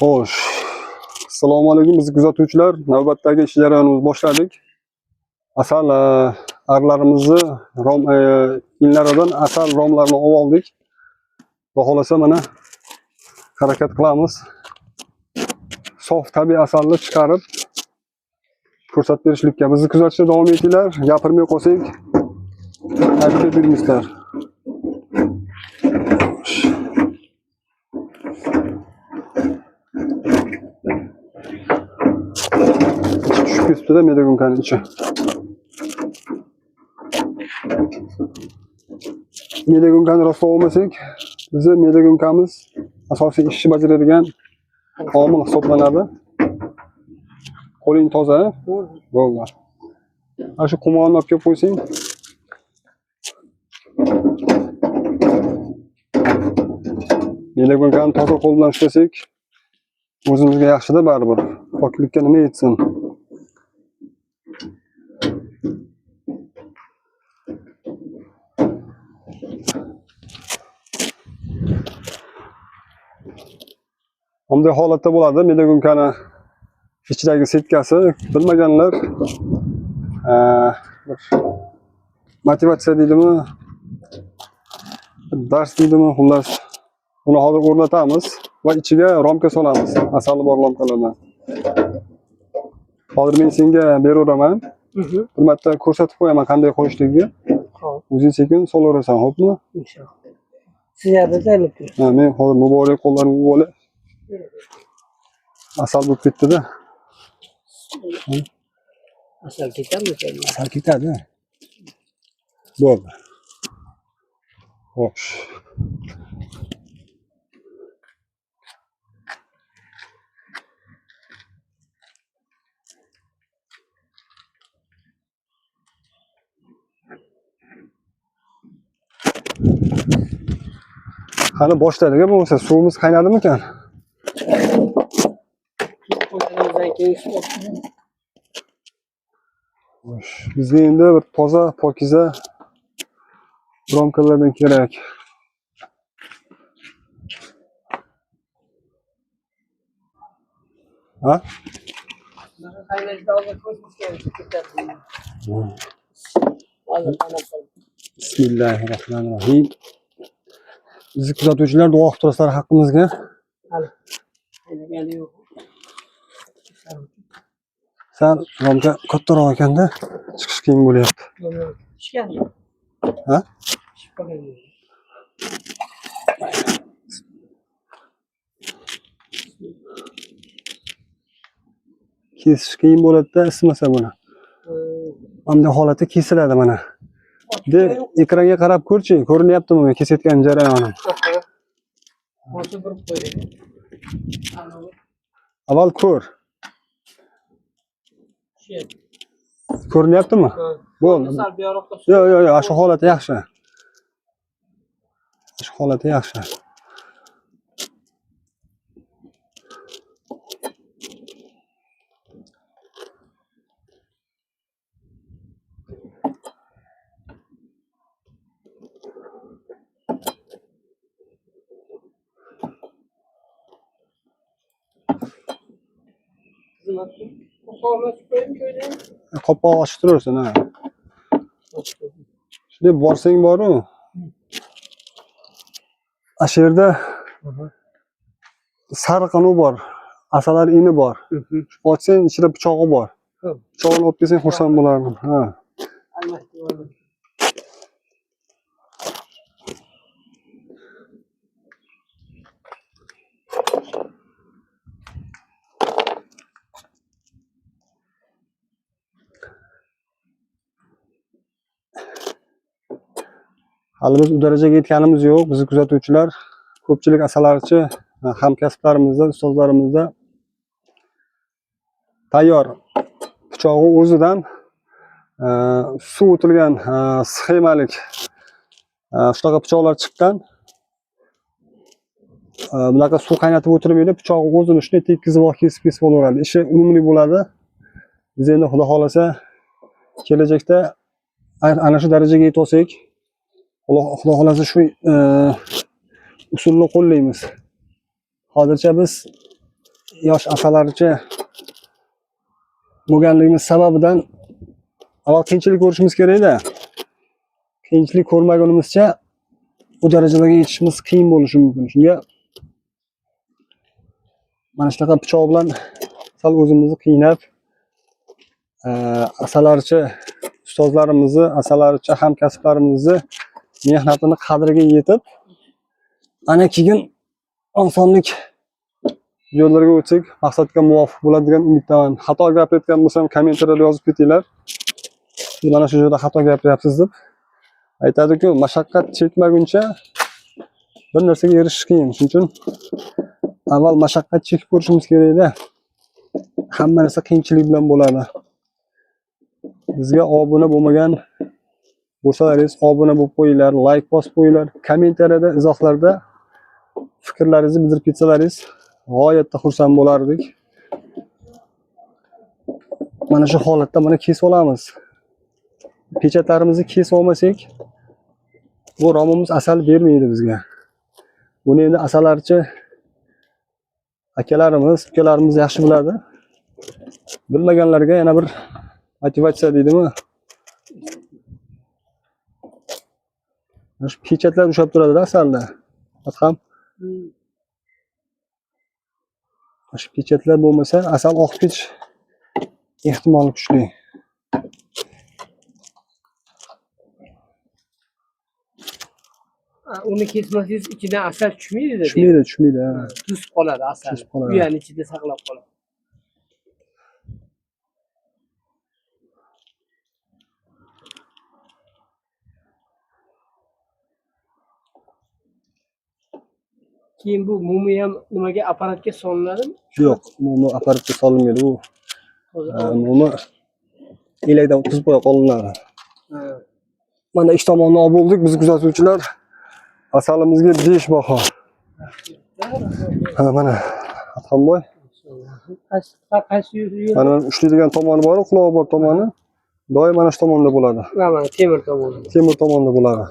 Xo'sh. Assalomu alaykum bizni kuzatuvchilar. Navbatdagi ish jarayonimizni boshladik. Asal arlarimizni rom inlaridan asal romlarini oldik. Xudo xolasa mana harakat qilamiz. Sof tabiiy asalni chiqarib ko'rsatib berishlikka. Bizni kuzatishda davom etinglar. Gapirmay qolsak, aytib beringizlar. Tushib ketibdi-da medagunkani ichi. Medagunkani rostov olmasak, bizni medagunkamiz asosiy ishni bajaradigan omil hisoblanadi. Qo'ling toza, bo'ldi. Ana shu qumonni olib kelib qo'ysang. Medagunkani toza qo'l bilan ushlasak, o'zimizga yaxshi-da baribir. Poklikka nima yetsin? Bunday holatda bo'ladi medagunkani ichidagi setkasi. Bilmaganlar motivatsiya deydimi, dars deydimi, xullas buni hozir o'rnatamiz va ichiga romka solamiz. Asali bor romkalardan. Hozir men senga beraveraman. Bir marta ko'rsatib qo'yaman qanday qo'yishligiga. Xo'p. O'zing sekin solaverasan, xo'pmi? Inshaalloh. Sizlarga tayyorlab beraman. Ha, men hozir muborak qo'llaringga bo'lib asal bo'lib ketdi-da. Asal ketadimi? Asal ketadi. Bo'ldi. Xo'sh. Qani boshladik bo'lmasa suvimiz qaynadimikan? Bizga endi bir toza, pokiza romkalardan kerak. Ha? Bismillahirrohmanirrohim. Bizni kuzatuvchilar duo qilib turasizlar haqqimizga. Sal romka kattaroq ekanda chiqish qiyin bo'lyapti. Ha? Kesish qiyin bo'ladi-da, ismasa buni. Bunday holatda kesiladi mana. De ekranga qarab ko'rchi, ko'rinyaptimi men kesayotgan jarayonim? Avval ko'r. Ko'rinyaptimi? Bo'ldi. Yo'q, shu holati yaxshi. Shu holati yaxshi. Qo'pol ochib turaversin, ha. Shunday borsang boru. Ana shu yerda sariqini bor, asalar ini bor. Ochsang ichida pichog'i bor. Pichog'ini olib kelsang xursand bo'lardim. Ha. Hali biz u darajaga yetganimiz yo'q. Bizni kuzatuvchilar ko'pchilik asalarichi hamkasblarimizda, ustozlarimizda tayyor pichog'i o'zidan suv o'tilgan sxemalik shunaqa pichoqlar chiqqan. Bunaqa suv qaynatib o'tirmaydi, pichog'i o'zini shunday tekkizib kesib olaveradi. Ishi unumli bo'ladi. Biz endi xudo xolasa kelajakda ana shu darajaga yetib olsak, Xudo xolasa shu usulni qo'llaymiz. Hozircha biz yosh asalaricha bo'lganligimiz sababidan avval qiyinchilik ko'rishimiz kerak-da. Qiyinchilik ko'rmagunimizcha bu darajalarga yetishimiz qiyin bo'lishi mumkin. Shunga mana shunaqa pichoq bilan sal o'zimizni qiynab, asalaricha ustozlarimizni, asalaricha hamkasblarimizni mehnatini qadriga yetib, ana keyin osonlik yo'llarga o'tsak, maqsadga muvofiq bo'ladigan umiddaman. Xato gapirayotgan bo'lsam, kommentariyada yozib ketinglar. Siz mana shu joyda xato gapiryapsiz deb. Aytadi-ku, mashaqqat chekmaguncha bir narsaga erishish qiyin. Shuning uchun avval mashaqqat chekib ko'rishimiz kerak-da. Hamma narsa qiyinchilik bilan bo'ladi. Bizga obuna bo'lmagan bo'lsalaringiz, obuna bo'lib qo'yinglar, like bosib qo'yinglar, kommentariyada, izohlarda fikrlaringizni bildirib ketsalaringiz g'oyatda xursand bo'lardik. Mana shu holatda mana kesib olamiz. Pechatlarimizni kesib olmasak, bu romimiz asal bermaydi bizga. Buni endi asalaricha akalarimiz, ukalarimiz yaxshi biladi. Bilmaganlarga yana bir motivatsiya deydimi? Shu pechatlar ushlab turadi asalda. Ham shu pechatlar bo'lmasa, asal oqib ketish ehtimoli kuchli. Uni kesmasangiz ichidan asal tushmaydi-da. Tushmaydi. Tuz qoladi asal. Uyani ichida saqlab qoladi. Keyin bu mumi ham nimaga apparatga solinadimi? Yo'q, mumi apparatga solinmaydi. U mumi elakdan o'tkazib qo'yiladi. Mana ikki tomonni olib bo'ldik biz kuzatuvchilar. Asalimizga 5 baho. Mana Atxonboy. Qaysi yo'l? Mana ushlaydigan tomoni bor, quloq bor tomoni. Doim mana shu tomonda bo'ladi. Mana temir tomoni. Temir tomonda bo'ladi.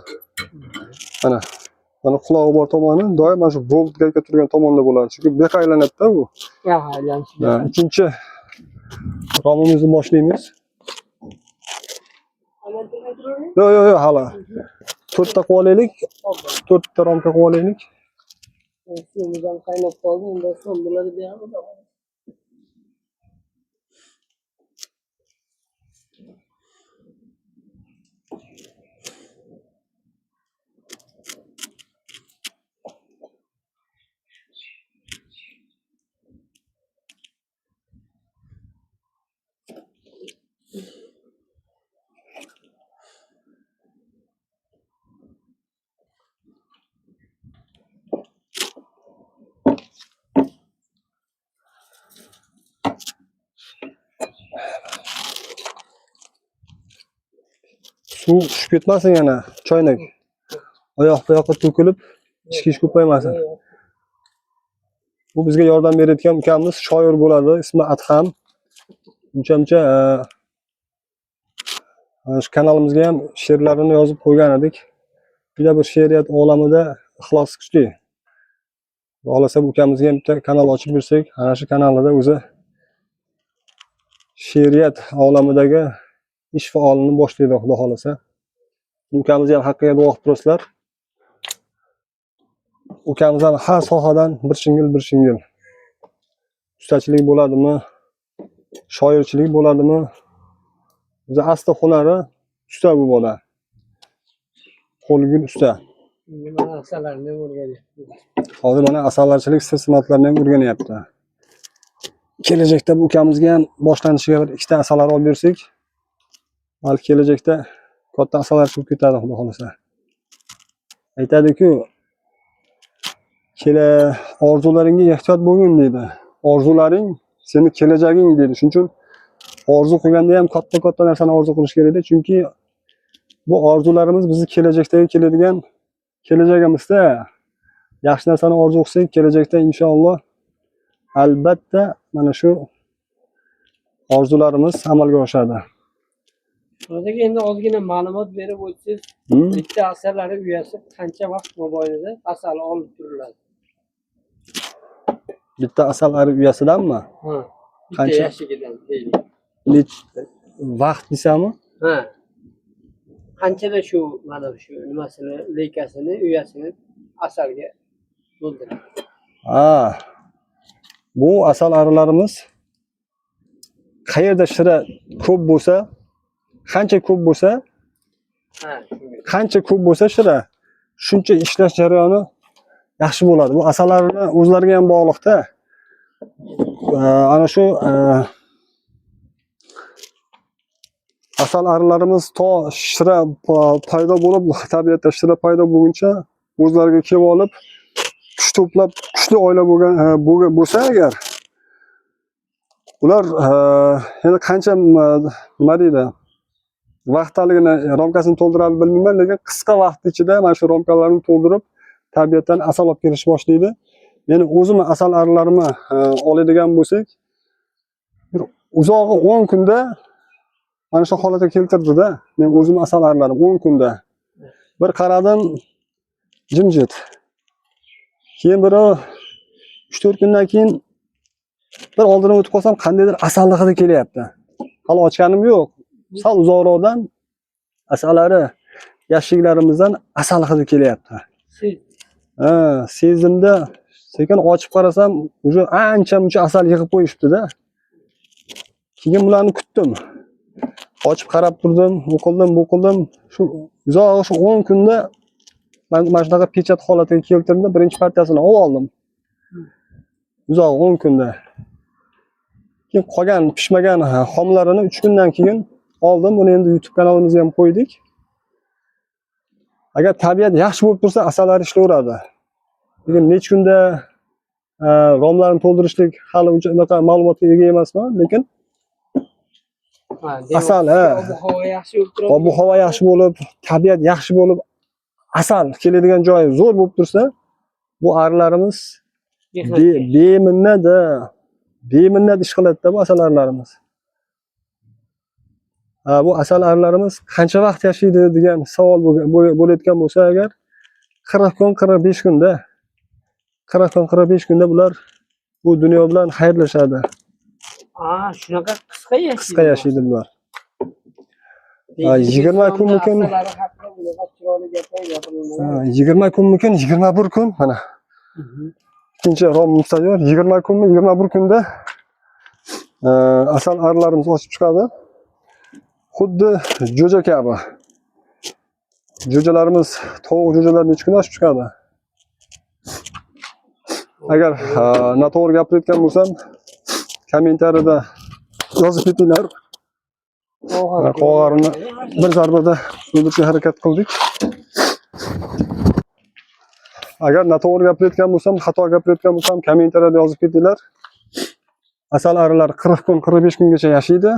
Mana qulog'i bor tomoni doim mana shu bolt gayka turgan tomonda bo'ladi. Chunki bu yoqqa aylanadi-da u. Aylanishi. Ikkinchi romimizni boshlaymiz. Yo'q, hali. 4 ta qilib olaylik. 4 ta romka qilib olaylik. Suvimizdan qaynab qoldi, endi so'm bo'ladi deyapmiz. Suv tushib ketmasin yana, choynak. Oyoq-buyoqqa to'kilib, ichki ko'paymasin. Bu bizga yordam berayotgan ukamiz shoir bo'ladi, ismi Adham. Uncha-muncha shu kanalimizga ham she'rlarini yozib qo'ygan edik. Juda bir she'riyat olamida ixlos kuchli. Xohlasa bu ukamizga ham bitta kanal ochib bersak, ana shu kanalida o'zi she'riyat olamidagi ish faolini boshlaydi, xudo xolasa. Ukamiz ham haqqiga duo qilib turasizlar. Ukamiz ham har sohadan bir shingil. Ustachilik bo'ladimi, shoirchilik bo'ladimi? O'zi asli hunari usta bu bola. Qo'lgul usta. Mana asallarni o'rganyapti. Hozir mana asallarchilik sir-sinoatlarini ham o'rganyapti. Kelajakda bu ukamizga ham boshlanishiga bir ikkita asallar olib bersak, balki kelajakda katta asallar chiqib ketadi, xudo xolasa. Aytadi-ku, orzularingga ehtiyot bo'lgin deydi. Orzularing seni kelajaging deydi. Shuning uchun orzu qilganda ham katta narsani orzu qilish kerak-da, chunki bu orzularimiz bizni kelajakdagi keladigan kelajagimizda. Yaxshi narsani orzu qilsak, kelajakda inshaalloh albatta mana shu orzularimiz amalga oshadi. Buradagi endi ozgina ma'lumot berib o'tsangiz, Hmm? bitta asalari uyasi qancha vaqt mobaynida asal olib turiladi? Bitta asalari uyasidanmi? Ha. Bitta Qancha? yashigidan deylik. Vaqt desami? Ha. Qanchada shu mana shu nimasini, leykasini, uyasini asalga to'ldiradi? Ha. Bu asal arilarimiz qayerda shira ko'p bo'lsa, qancha ko'p bo'lsa, Ha, shunga. qancha ko'p bo'lsa shira, shuncha ishlash jarayoni yaxshi bo'ladi. Bu asallarni o'zlariga ham bog'liqda. Ana shu asal arilarimiz to shira paydo bo'lib, tabiatda shira paydo bo'lguncha o'zlariga kelib olib, kuch to'plab, kuchli oila bo'lsa agar ular endi qancha nima deydi, vaqtdaligini romkasini to'ldiradi bilmayman, lekin qisqa vaqt ichida mana shu romkalarni to'ldirib tabiatdan asal olib kelishni boshlaydi. Meni o'zimni asal arilarimni oladigan bo'lsak, bir uzog'i 10 kunda mana shu holatga keltirdida. Men o'zim asal arilarim 10 kunda. Bir qaradim jimjit. Keyin biri 3-4 kundan keyin bir oldindan o'tib qolsam qandaydir asalli hidi kelyapti. Hali ochganim yo'q. Sal uzoqroqdan asallari yashiklarimizdan asal hidi kelyapti. Sezdimda sekin ochib qarasam, uje ancha-muncha asal yig'ib qo'yishibdi-da. Keyin bularni kutdim. Ochib qarab turdim, o'qildim. Shu uzoq shu 10 kunda mana shunaqa pechat holatiga keltirdim, birinchi partiyasini olib oldim. Uzoq 10 kunda. Keyin qolgan pishmagan xomlarini 3 kundan keyin oldim. Buni endi YouTube kanalimizga ham qo'ydik. Agar tabiat yaxshi bo'lib tursa, asallar ishlayveradi. Lekin nech kunda romlarni to'ldirishlik hali uncha ma'lumotga ega emasman, lekin asal, ob-havo yaxshi bo'lib turadi. ob-havo yaxshi bo'lib, tabiat yaxshi bo'lib, asal keladigan joyi zo'r bo'lib tursa, bu arilarimiz beminnat ish qiladida bu asal arilarimiz. Bu asal arilarimiz qancha vaqt yashaydi degan savol bo'layotgan bo'lsa agar 40 kun, 45 kunda 40 kun, 45 kunda bular bu dunyo bilan xayrlashadi. Shunaqa qisqa yashaydi. Qisqa yashaydi bular. 20 kunmikin, 20 kunmikin, 21 kun mana. Ikkinchi rom tayyor. 20 kunmi, 21 kunda asal arilarimiz ochib chiqadi. Xuddi jo'ja kabi. Jo'jalarimiz, tovuq jo'jalar necha kunda ochib chiqadi? Agar noto'g'ri gapirayotgan bo'lsam, kommentariyada yozib ketinglar. Qo'g'arini bir zarbada o'ldirishga harakat qildik. Agar noto'g'ri gapirayotgan bo'lsam, xato gapirayotgan bo'lsam, kommentariyada yozib ketinglar. Asal arilar 40 kun, 45 kungacha yashaydi.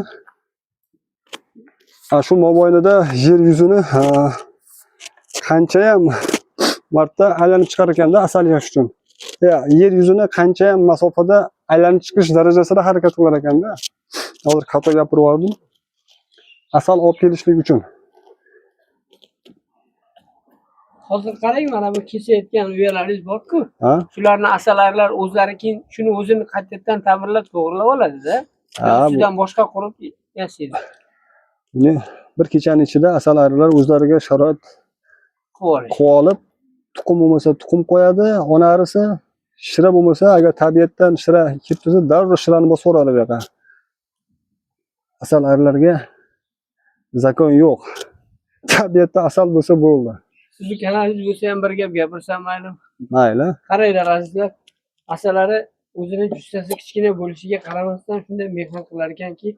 Shu mobaynida yer yuzini qancha ham marta aylanib chiqar ekanda asal yeyish uchun. Yer yuzini qancha ham masofada aylanib chiqish darajasida harakat qilar ekanda. Hozir xato gapirib yubordim. Asal olib kelishlik uchun. Hozir qarang, mana bu kesayotgan uyalaringiz bor-ku. Shularni asalarilar o'zlari keyin shuni o'zini qaytadan ta'mirlab to'g'rilab oladi-da. Ustidan boshqa qurib yashaydi. Bir kechaning ichida asalarilar o'zlariga sharoit qilib olib, tuxum bo'lmasa tuxum qo'yadi, ona arisi, shira bo'lmasa, agar tabiatdan shira kelib tursa, darrov shirani bosib yuboradi bu yoqqa. Asal arilarga zakon yo'q. Tabiatda asal bo'lsa bo'ldi. Sizni kanalingiz bo'lsa ham bir gap gapirsam mayli. Mayli. Qaranglar azizlar, asalari o'zini jussasi kichkina bo'lishiga qaramasdan shunday mehnat qilar ekanki,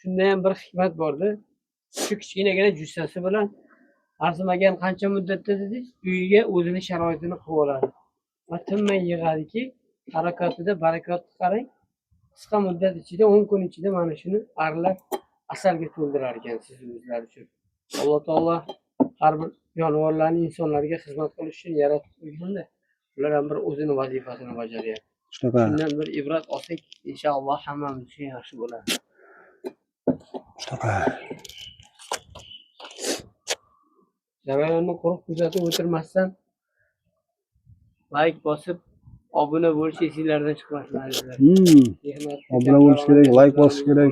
shunda ham bir hikmat borda. Shu kichkinagina jussasi bilan arzimagan qancha muddatda dedingiz, uyiga o'zini sharoitini qilib oladi. Va tinmay yig'adiki, harakatida barakatni qarang. Qisqa muddat ichida 10 kun ichida mana shuni arilar asalga to'ldirar ekan siz o'zlari uchun. Alloh taolo har bir jonivorlarni insonlarga xizmat qilish uchun yaratib qo'yganda, ular ham bir o'zini vazifasini bajaryapti. Shundan bir ibrat olsak, inshaalloh hammamiz uchun yaxshi bo'ladi. jarayonni quruq kuzatib o'tirmasdan like bosib obuna bo'lish esinglardan chiqmasin azizlar. Obuna bo'lish kerak, like bosish kerak.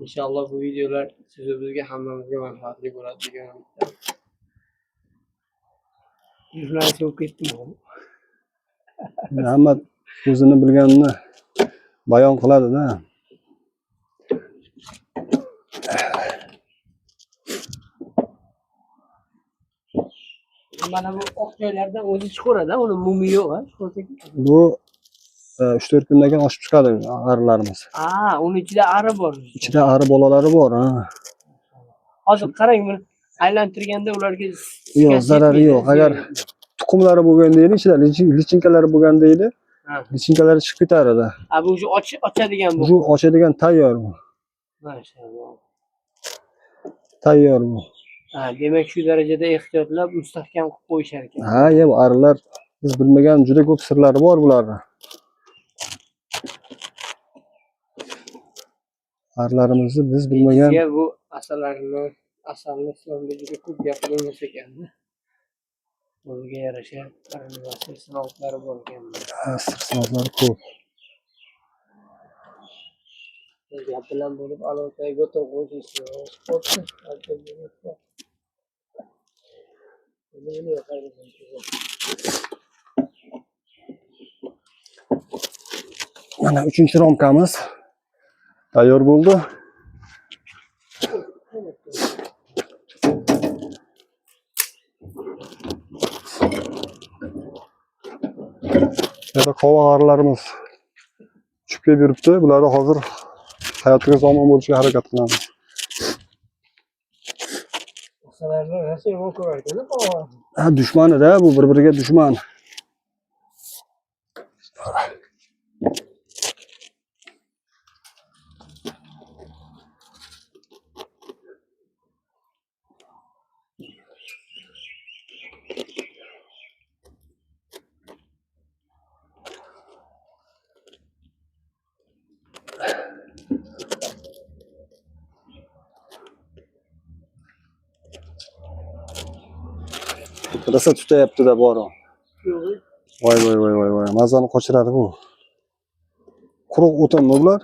Inshaalloh bu videolar siz va bizga hammamizga manfaatli bo'ladi degan umiddaman. Jurnalist bo'lib ketdim. Hamma o'zini bilganini bayon qiladi-da. Mana bu oq joylardan o'zi chiqaveradi, uni mumi yo'q, chiqarsak. Bu 3-4 kundan keyin oshib chiqadi arilarimiz. Uni ichida ari bor. Ichida ari bolalari bor, ha. Hozir qarang, buni aylantirganda ularga yo'q, zarari yo'q. Agar tuxumlari bo'lgan deydi, ichida lichinkalari bo'lgan deydi. Lichinkalari chiqib ketardi. Bu o'sha ochadigan bu. Bu ochadigan tayyor bu. Maşallah. Tayyor bu. Demak shu darajada ehtiyotlab mustahkam qilib qo'yishar ekan. Bu arilar biz bilmagan juda ko'p sirlari bor bularning. Arilarimizni biz bilmagan. Bu asalni islomda juda ko'p gapirilmas ekan-da. O'ziga yarasha qarindoshlar sinovlari bor ekan. Sinovlari ko'p. Gap bilan bo'lib aloqaga o'tirib qo'yishdi. Mana 3-chi romkamiz tayyor bo'ldi. Yana qovoq arilarimiz tushib kelib yuribdi. Bularni hozir hayotiga zomin bo'lishga harakat qilamiz. Asallarni rasm ko'rar ekan, qovoq. Dushmanida, bu bir-biriga dushman. Rosa tutayapti-da bori. Voy. Mazani qochiradi bu. Quruq o'tinmi bular?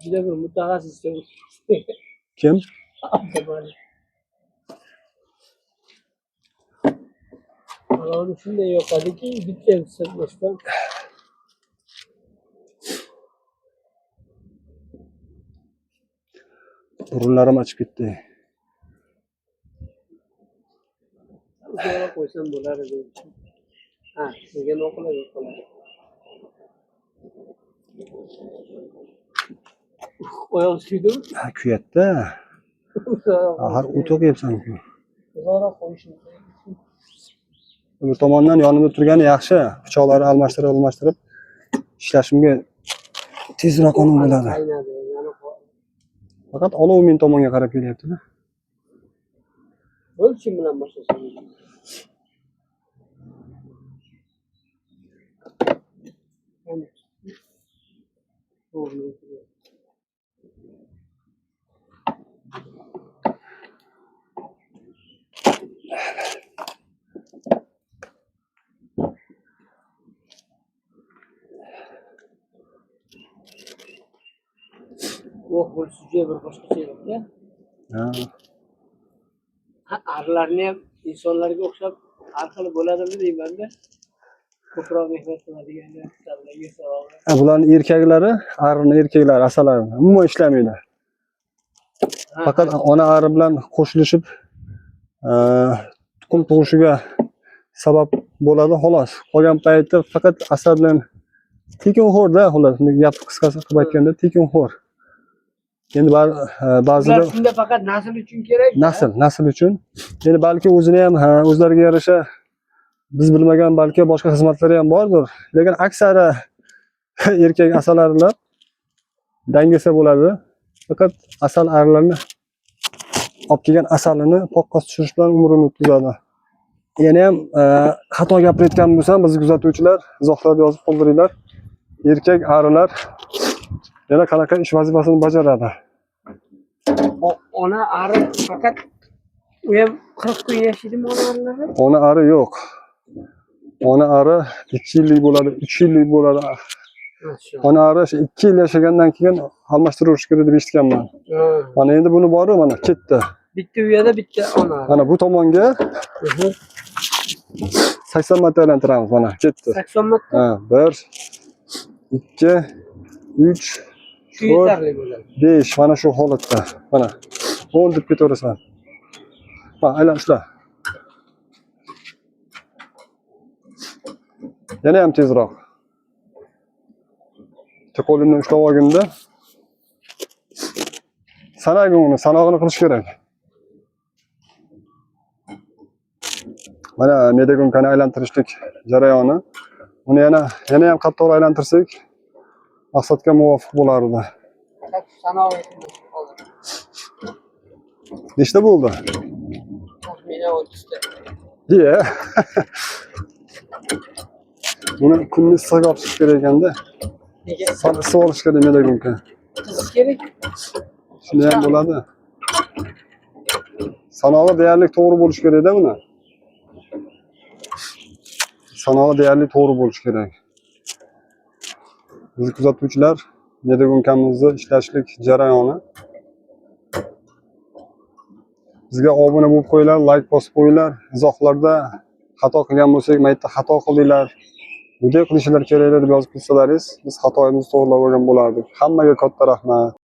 Juda bir mutaxassis. Kim? Ularni shunday yoqadiki, bitta sirtmasdan. Burunlarim ochib ketdi. Uzoqroq qo'ysam bo'lar edi. Nega noqulay qiladi? Oyoq suydimi? Kuyatda. Har o'toq yebsan-ku. Uzoqroq qo'yishim kerak. Bu tomondan yonimda turgani yaxshi. Pichoqlarni almashtirib ishlashimga tezroq qonun bo'ladi. Faqat olov men tomonga qarab kelyapti-da. O'lchim bilan boshlasam. Bu sucuya bir boshqacha yo'q-da. Arilarni ham insonlarga o'xshab har xil bo'ladimi deyman-da. Ko'proq mehnat qiladiganlar, insonlarga savol. Bularning erkaklari, arining erkaklari asalari umuman ishlamaydi. Faqat ona ari bilan qo'shilishib tuxum tug'ishiga sabab bo'ladi xolos. Qolgan paytda faqat asal bilan tekinxo'rda, xolos, gap qisqasi qilib aytganda tekinxo'r. Endi ba'zida shunda faqat nasl uchun kerak. Nasl uchun. Endi balki o'zini ham o'zlariga yarasha biz bilmagan balki boshqa xizmatlari ham bordir. Lekin aksari erkak asalarilar dangasa bo'ladi. Faqat asal arilarni olib kelgan asalini poqqos tushirish bilan umrini o'tkazadi. Yana ham xato gapirayotgan bo'lsam, biz kuzatuvchilar izohlarda yozib qoldiringlar. Erkak arilar yana qanaqa ish vazifasini bajaradi. Ona ari faqat u ham 40 kun yashaydimi ona arilar? Ona ari yo'q. Ona ari 2 yillik bo'ladi, 3 yillik bo'ladi. Ona ari 2 yil yashagandan keyin almashtirish kerak deb eshitganman. Mana endi buni bori mana ketdi. Bitta uyada bitta ona ari. Mana bu tomonga 80 marta aylantiramiz mana ketdi. 80 marta? Ha, 1 2 3 Shu yetarli bo'ladi. 5 mana shu holatda. Mana 10 deb ketaverasan. Mana aylan ushla. Yana ham tezroq. Bitta qo'limni ushlab olganda sanagini, sanog'ini qilish kerak. Mana medagonkani aylantirishlik jarayoni. Uni yana ham qattiqroq aylantirsak maqsadga muvofiq bo'lardi. Sanog'i Nechta bo'ldi? taxminan 30 ta. Iya. Buni kunni issiq yopish kerak ekanda. Nega? Issiq olish kerak medagonka. Qizish kerak. Shunda ham bo'ladi. Sanog'i deyarli to'g'ri bo'lish kerak-da buni. Sanog'i deyarli to'g'ri bo'lish kerak. Bizni kuzatuvchilar medagonkamizni ishlashlik jarayoni. Bizga obuna bo'lib qo'yinglar, like bosib qo'yinglar. Izohlarda xato qilgan bo'lsak, maytda xato qildinglar. Bunday qilishinglar kerak deb yozib qo'ysalaringiz, biz xatoyimizni to'g'rilab olgan bo'lardik. Hammaga katta rahmat.